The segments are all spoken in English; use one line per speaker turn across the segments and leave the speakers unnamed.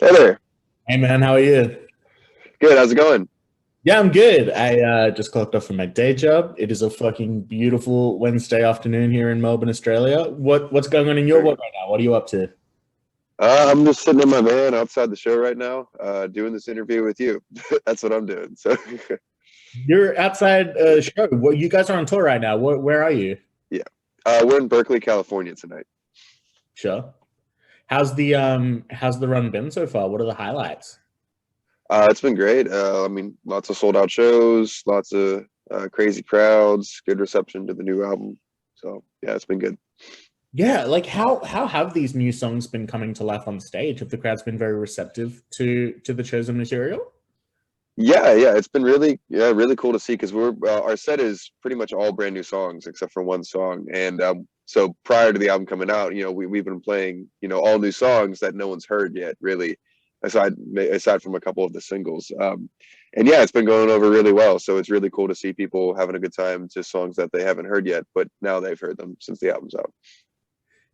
Hey there.
Hey man, how are you?
Good. How's it going?
Yeah, I'm good. I just clocked off from my day job. It is a fucking beautiful Wednesday afternoon here in Melbourne, Australia. What's going on in your
Very.
world right now? What are you up to?
I'm just sitting in my van outside the show right now, doing this interview with you. That's what I'm doing. So,
You're outside a show. What you guys are on tour right now? Where are you?
yeah, we're in Berkeley, California tonight.
Sure. How's the run been so far? What are the highlights?
It's been great. I mean, lots of sold out shows, lots of crazy crowds, good reception to the new album. So, yeah, it's been good.
Yeah, like how have these new songs been coming to life on stage? Have the crowds been very receptive to the chosen material?
Yeah, it's been really cool to see because our set is pretty much all brand new songs except for one song. And so prior to the album coming out, we've been playing, all new songs that no one's heard yet, really, aside from a couple of the singles. And yeah, it's been going over really well. So it's really cool to see people having a good time to songs that they haven't heard yet, but now they've heard them since the album's out.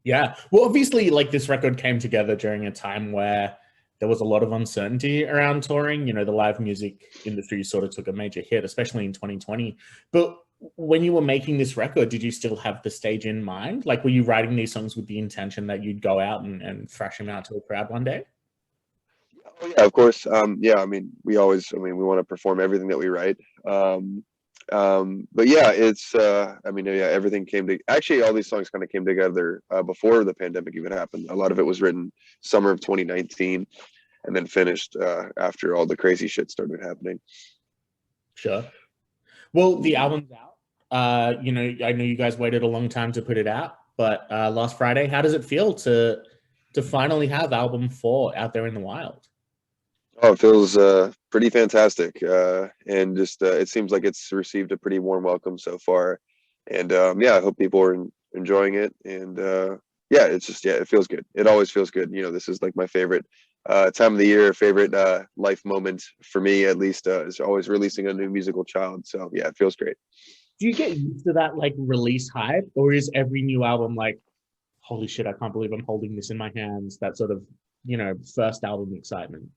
Yeah. Well, obviously, like this record came together during a time where there was a lot of uncertainty around touring. You know, the live music industry sort of took a major hit, especially in 2020. But when you were making this record, did you still have the stage in mind? Like, were you writing these songs with the intention that you'd go out and thrash them out to a crowd one day?
Oh yeah, of course. Yeah, I mean, we want to perform everything that we write. But yeah, I mean, yeah, everything actually, all these songs kind of came together before the pandemic even happened. A lot of it was written summer of 2019 and then finished after all the crazy shit started happening.
Sure. Well, the album's out. I know you guys waited a long time to put it out, but last Friday, how does it feel to finally have album four out there in the wild?
Oh, it feels pretty fantastic, and just it seems like it's received a pretty warm welcome so far. And yeah, I hope people are enjoying it. And yeah, it feels good. It always feels good. This is like my favorite time of the year, favorite life moment for me at least. Is always releasing a new musical child. So yeah, it feels great.
Do you get used to that like release hype, or is every new album like, holy shit, I can't believe I'm holding this in my hands? That sort of, first album excitement.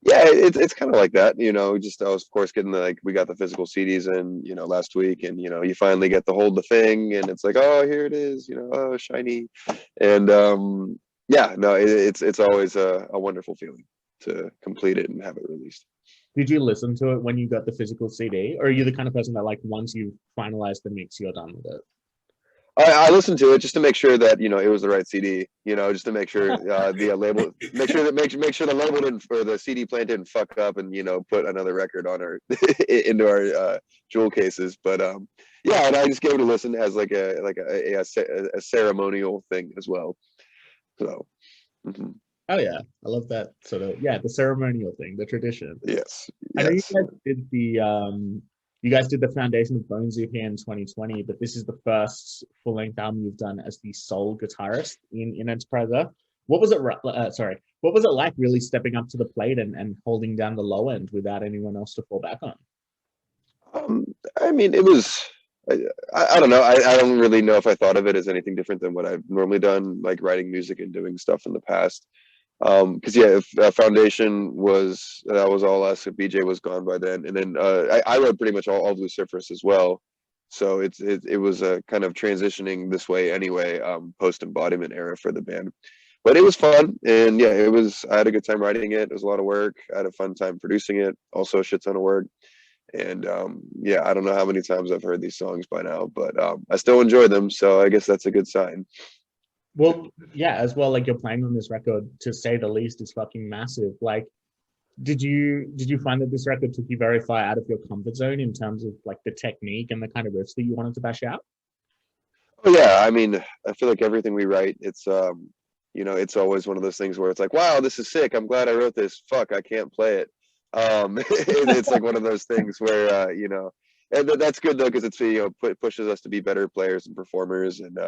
Yeah, it's kind of like that, just I was of course getting we got the physical CDs in, last week, and you finally get to hold the thing and it's like, oh, here it is, oh, shiny. And yeah, no, it's always a wonderful feeling to complete it and have it released.
Did you listen to it when you got the physical CD, or are you the kind of person that like once you finalize the mix, you're done with it?
I listened to it just to make sure that it was the right CD. Just to make sure the label, make sure the label didn't, or the CD plant didn't fuck up and put another record on our into our jewel cases. But yeah, and I just gave it a listen as a ceremonial thing as well. So mhm.
Oh yeah, I love that sort of, yeah, the ceremonial thing, the tradition.
Yes,
I know
yes.
you guys did the Foundation of Bones EP in 2020, but this is the first full length album you've done as the sole guitarist in Enterprise Earth. What was it like really stepping up to the plate and holding down the low end without anyone else to fall back on?
Um, I mean, it was. I don't know. I don't really know if I thought of it as anything different than what I've normally done, like writing music and doing stuff in the past. Because yeah, if Foundation was that was all us. If BJ was gone by then, and then I wrote pretty much all Luciferus as well. So it was a kind of transitioning this way anyway, post embodiment era for the band. But it was fun, and yeah, it was. I had a good time writing it. It was a lot of work. I had a fun time producing it. Also, a shit ton of work. And yeah, I don't know how many times I've heard these songs by now, but I still enjoy them. So I guess that's a good sign.
Well, yeah, as well, like you're playing on this record, to say the least, is fucking massive. Like, did you find that this record took you very far out of your comfort zone in terms of like the technique and the kind of riffs that you wanted to bash out?
Oh yeah, I mean, I feel like everything we write, it's always one of those things where it's like, wow, this is sick. I'm glad I wrote this. Fuck, I can't play it. It's like one of those things where and that's good though because it's pushes us to be better players and performers and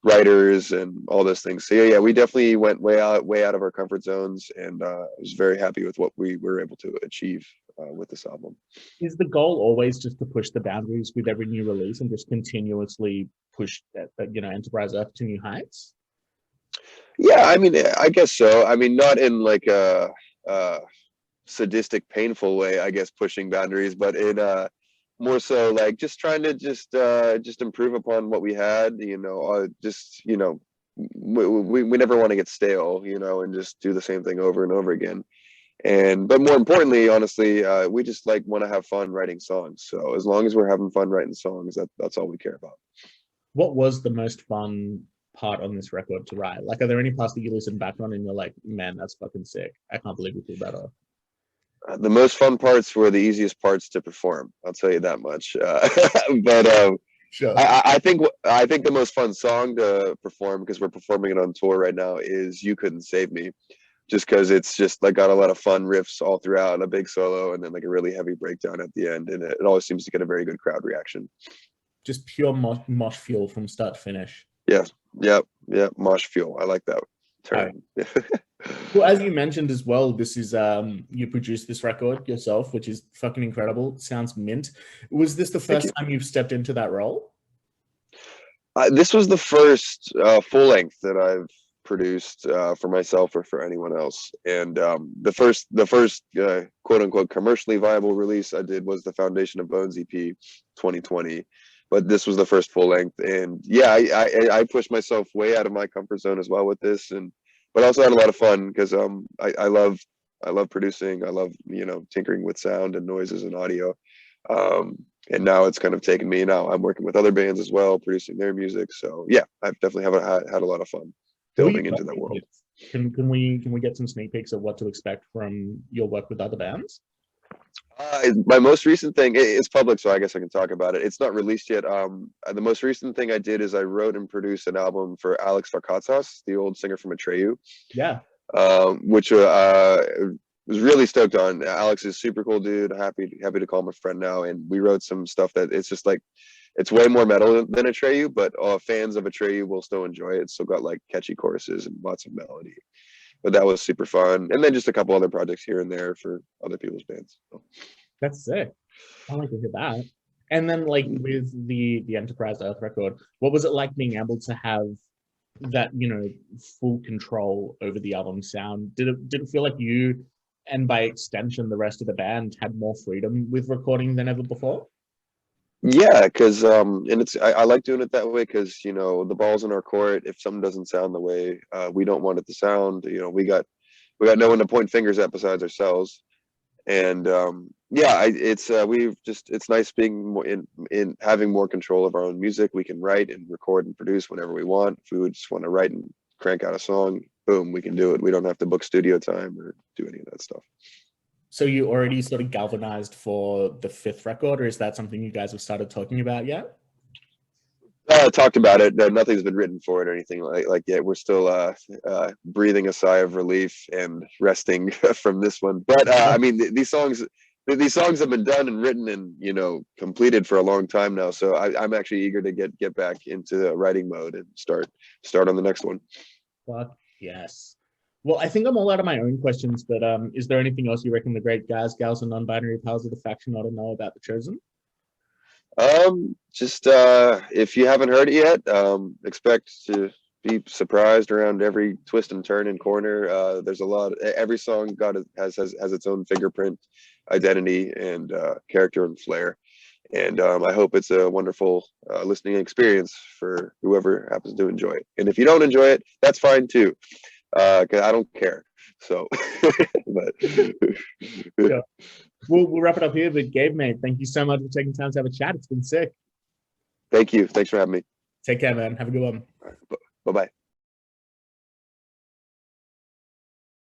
writers and all those things. So yeah, we definitely went way out of our comfort zones, and I was very happy with what we were able to achieve with this album.
Is the goal always just to push the boundaries with every new release and just continuously push Enterprise Earth to new heights?
Yeah, Yeah, I mean, I guess so. I mean, not in like a sadistic, painful way, I guess, pushing boundaries, but in more so like just trying to just improve upon what we had, just we never want to get stale, and just do the same thing over and over again. But more importantly, honestly, we just like want to have fun writing songs. So as long as we're having fun writing songs, that's all we care about.
What was the most fun part on this record to write? Like, are there any parts that you listen back on and you're like, man, that's fucking sick. I can't believe we pulled that off.
The most fun parts were the easiest parts to perform. I'll tell you that much. But
Sure.
I think the most fun song to perform, because we're performing it on tour right now, is "You Couldn't Save Me," just because it's just like got a lot of fun riffs all throughout, a big solo, and then like a really heavy breakdown at the end, and it always seems to get a very good crowd reaction.
Just pure mosh fuel from start to finish.
Yeah, yep, mosh fuel. I like that term.
Well, as you mentioned as well, this is you produced this record yourself, which is fucking incredible. Sounds mint. Was this the first time you've stepped into that role?
This was the first full length that I've produced for myself or for anyone else, and the first quote unquote commercially viable release I did was the Foundation of Bones EP 2020. But this was the first full length, and yeah, I pushed myself way out of my comfort zone as well with this, but also had a lot of fun because I love producing. I love tinkering with sound and noises and audio, and now it's kind of taken me. Now I'm working with other bands as well, producing their music. So yeah, I've definitely had a lot lot of fun delving into that world.
Can we get some sneak peeks of what to expect from your work with other bands?
My most recent thing is public, so I guess I can talk about it. It's not released yet. The most recent thing I did is I wrote and produced an album for Alex Farkatsas, the old singer from Atreyu.
Yeah.
Which was really stoked on. Alex is super cool dude. Happy to call him a friend now. And we wrote some stuff that it's just like, it's way more metal than Atreyu, but fans of Atreyu will still enjoy it. It's still got like catchy choruses and lots of melody. But that was super fun. And then just a couple other projects here and there for other people's bands. So.
That's sick. I like to hear that. And then like with the Enterprise Earth record, what was it like being able to have that, full control over the album sound? Did it feel like you, and by extension the rest of the band, had more freedom with recording than ever before?
Yeah, because and I like doing it that way because the ball's in our court. If something doesn't sound the way we don't want it to sound, we got no one to point fingers at besides ourselves. And yeah, it's nice being more in having more control of our own music. We can write and record and produce whenever we want. If we would just want to write and crank out a song, boom, we can do it. We don't have to book studio time or do any of that stuff.
So you already sort of galvanized for the 5th record, or is that something you guys have started talking about yet?
Talked about it. Nothing's been written for it or anything like yet. We're still breathing a sigh of relief and resting from this one. But I mean, these songs have been done and written and completed for a long time now. So I'm actually eager to get back into the writing mode and start on the next one.
Fuck yes. Well, I think I'm all out of my own questions, but is there anything else you reckon the great guys, gals, and non-binary pals of the faction ought to know about The Chosen?
Just if you haven't heard it yet, expect to be surprised around every twist and turn and corner. There's a lot. Every song has its own fingerprint, identity, and character and flair. And I hope it's a wonderful listening experience for whoever happens to enjoy it. And if you don't enjoy it, that's fine too. Because I don't care. So, but
yeah. We'll wrap it up here. But Gabe, mate, thank you so much for taking time to have a chat. It's been sick.
Thank you. Thanks for having me.
Take care, man. Have a good one.
Bye-bye.